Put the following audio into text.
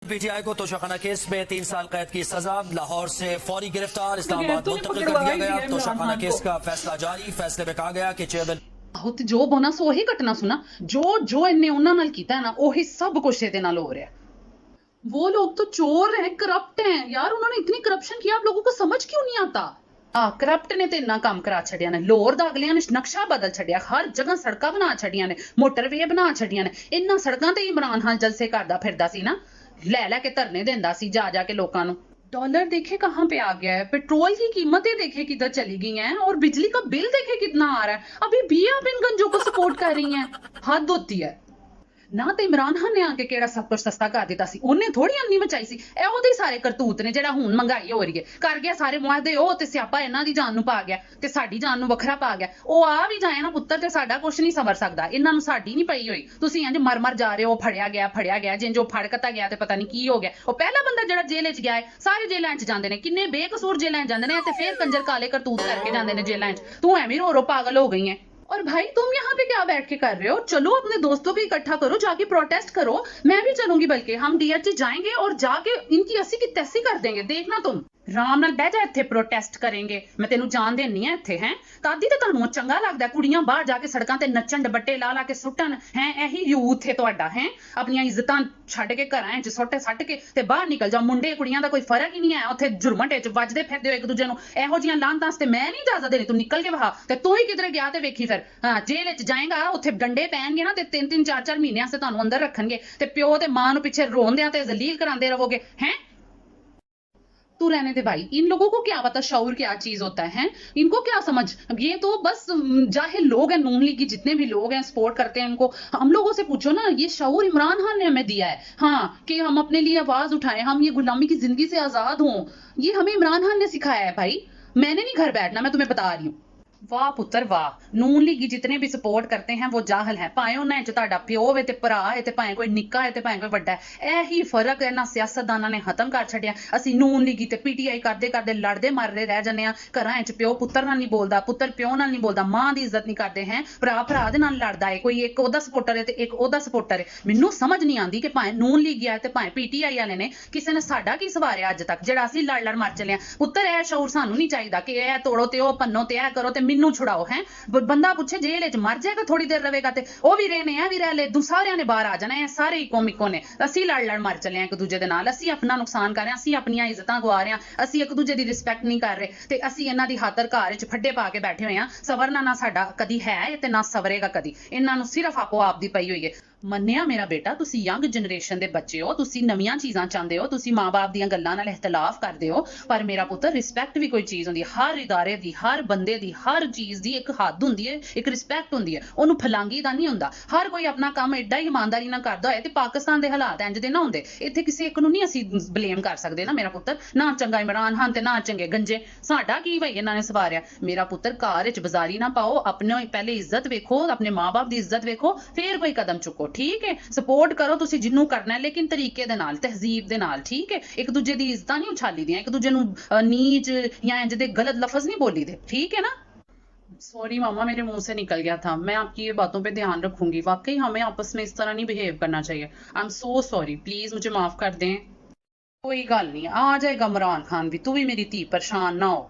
PTI को Toshakhana case में 3 साल कैद की सजा, लाहौर से फौरी गिरफ्तार इस्लामाबाद मुंतकिल कर दिया गया। तोशाखाना केस का फैसला जारी। फैसले में कहा गया कि चेयरमैन ਤੇ ਜੋ ਬੋਨਾ ਸੋ ਉਹੀ ਘਟਨਾ ਸੁਣਾ ਜੋ ਇਹਨੇ ਉਹਨਾਂ ਨਾਲ ਕੀਤਾ ਨਾ ਉਹੀ सब कुछ ਇਹਦੇ ਨਾਲ हो रहा है। वो लोग तो चोर हैं, करप्ट हैं यार। उन्होंने इतनी करप्शन किया, आप लोगों को समझ क्यों नहीं आता? करप्ट ने तो इन्ना काम करा छड़िया ने। लाहौर दा अगलियां ने नक्शा बदल छड़िया, हर जगह सड़कां बना छड़िया ने, मोटरवे बना छड़िया ने। इन्ना सड़कां ते इमरान खान जलसे करदा फिरदा सी ना, लै के धरने देंदा सी जा के लोकां नूं। डॉलर देखे कहां पे आ गया है, पेट्रोल की कीमतें देखे किधर चली गई हैं, और बिजली का बिल देखे कितना आ रहा है। अभी भी आप इन गंजों को सपोर्ट कर रही हैं, हद होती है ना। तो इमरान खान ने आके केड़ा सब कुछ सस्ता कर दिता सी, उन्हें थोड़ी अन्नी मचाई सी। ए ओदे सारे करतूत ने जेड़ा हुण महंगाई हो रही है कर गया सारे मुआहदे। ओ ते स्यापा इन्हां दी जान नूं पा गया ते साडी जान नूं वखरा पा गया। ओ आ भी जाए ना पुत्तर ते साडा कुछ नहीं सवर सकदा, इन्हां नूं साडी नहीं पई होई। तुसीं इंज मर जा रहे हो, फड़िया गया जिंज ओ फड़ कता गया ते पता नहीं की हो गया। ओ पहला बंदा जेड़ा जेल च गया है, सारे जेलां च जांदे ने, किन्ने बेकसूर जेलां च जांदे ने ते फिर कंजर काले करतूत करके जांदे ने जेलां च। तू एवें रो पागल हो गई है। और भाई तुम यहाँ पे क्या बैठ के कर रहे हो? चलो अपने दोस्तों को इकट्ठा करो, जाके प्रोटेस्ट करो। मैं भी चलूंगी, बल्कि हम डीएच जाएंगे और जाके इनकी अस्सी की तैसी कर देंगे। देखना तुम राम नाल बह जा, इत्थे प्रोटेस्ट करेंगे। मैं तेनू जान देनी है इत्थे हैं तादी ते तुहानू चंगा लगदा कुड़ियां बाहर जाके सड़कां ते नच्चन दुपट्टे ला के सुट्टन हैं। यही यूथ है तुहाडा हैं, अपनी इज्जतां छड्ड के घरां च सट्ट के ते बाहर निकल जाओ। मुंडे कुड़ियां दा कोई फर्क ही नहीं है, उत्थे जुरमटे च वजदे फिरदे हो एक दूजे नू। इहो जिहियां लांतां ते मैं नहीं इजाजत देनी, तू निकल के वहा ते तू ही किधरे गया ते वेखी फिर। हां जेल च जाएगा, उत्थे डंडे पैणगे ना ते 3-3 4-4 महीने आस्ते तुहानू अंदर रखणगे ते प्यो ते मां नू पिछे रोंदियां ते जलील करांदे रहोगे हैं। तू रहने दे भाई, इन लोगों को क्या पता शऊर क्या चीज होता है? इनको क्या समझ? ये तो बस जाहिल लोग हैं। नून लीग की जितने भी लोग हैं सपोर्ट करते हैं इनको, हम लोगों से पूछो ना, ये शऊर इमरान खान ने हमें दिया है। हाँ कि हम अपने लिए आवाज उठाएं, हम ये गुलामी की जिंदगी से आजाद हों, ये हमें इमरान खान ने सिखाया है भाई। मैंने नहीं घर बैठना, मैं तुम्हें बता रही हूँ। वाह पुत्र वाह, नून लीगी जितने भी सपोर्ट करते हैं वो जाहल है। भाएं उन्हां च तुहाडा प्यो वे ते भरा है ते भाएं कोई निक्का है ते भाएं कोई वड्डा है, यही फर्क है ना सियासतदानां ने खत्म कर छड्डिया। असीं नून लीगी ते पीटीआई करदे करदे लड़दे मरदे रह जन्ने आ। घरां च प्यो पुत्तर नाल नहीं बोलदा, पुत्तर प्यो नाल नहीं बोलदा, मां दी इज्जत नहीं करदे हैं, भरा दे नाल लड़दा है। कोई एक ओदा सपोर्टर है ते एक ओदा सपोर्टर है। मैनूं समझ नहीं आंदी कि भाएं नून लीगी आ ते भाएं पीटीआई वाले ने, किसी ने साडा की सवारिया अज तक जेड़ा असीं लड़ मर चले आ। पुत्तर ए शऊर सानूं नहीं चाहीदा कि ए तोड़ो ते ओ भन्नो ते ए करो ते मैनूं छुड़ाओ हैं। बंदा पूछे जेल च मर जाएगा, थोड़ी देर रहेगा ते ओ भी रहने आ भी रह ले, सारियां ने बाहर आ जाना है। सारे इको ने असीं लड़ मर चले हैं एक दूजे दे नाल। असीं अपना नुकसान कर रहे हैं, असीं अपनियां इज्जतां गवा रहे हैं, असीं एक दूजे दी रिस्पैक्ट नहीं कर रहे ते असीं इन्हां दी खातर घर च फड्डे पा के बैठे हुए हैं। सवरना ना साडा कदी है ते ना सवरेगा कदी। इन्हां नूं सिर्फ आपो आप दी पई होई है। मन्निया मेरा बेटा, तुसी यंग जनरेशन दे बच्चे हो, तुसी नवीआं चीज़ां चाहते हो, तुसी माँ बाप दीयां गल्लां नाल इख्तलाफ करदे हो, पर मेरा पुत्तर रिस्पैक्ट भी कोई चीज़ हुंदी है। हर इदारे दी, हर बंदे दी, हर चीज़ दी एक हद हुंदी है, एक रिस्पैक्ट हुंदी है। ओनू फलांगी दा नहीं हुंदा। हर कोई अपना काम एडा ही ईमानदारी नाल करदा होए ते पाकिस्तान दे हालात इंज दे ना हुंदे। इत्थे किसी एक नूं नहीं असीं ब्लेम कर सकदे ना मेरा पुत्तर। ना चंगा इमरान खान ते ना चंगे गंजे, साडा की भाई इन्हां ने सवारिया। मेरा पुत्तर घर च बाजारी ना पाओ, अपने पहले इज्जत वेखो, अपने माँ बाप दी इज्जत वेखो, फिर कोई कदम चुको, ठीक है? सपोर्ट करो तुसी जिन्नू करना है, लेकिन तरीके दे नाल, तहजीब दे नाल, ठीक है? एक दूजे दी इज्जतां नहीं उछाली दियां, एक दूजे नू नीच या इंज दे गलत लफ्ज नहीं बोली दे, ठीक है ना? सॉरी मामा, मेरे मुंह से निकल गया था। मैं आपकी ये बातों पे ध्यान रखूंगी। वाकई हमें आपस में इस तरह नहीं बिहेव करना चाहिए। I am so sorry, please मुझे माफ कर दें। कोई गल नहीं, आ जाएगा इमरान खान भी, तू भी मेरी धी, परेशान ना हो।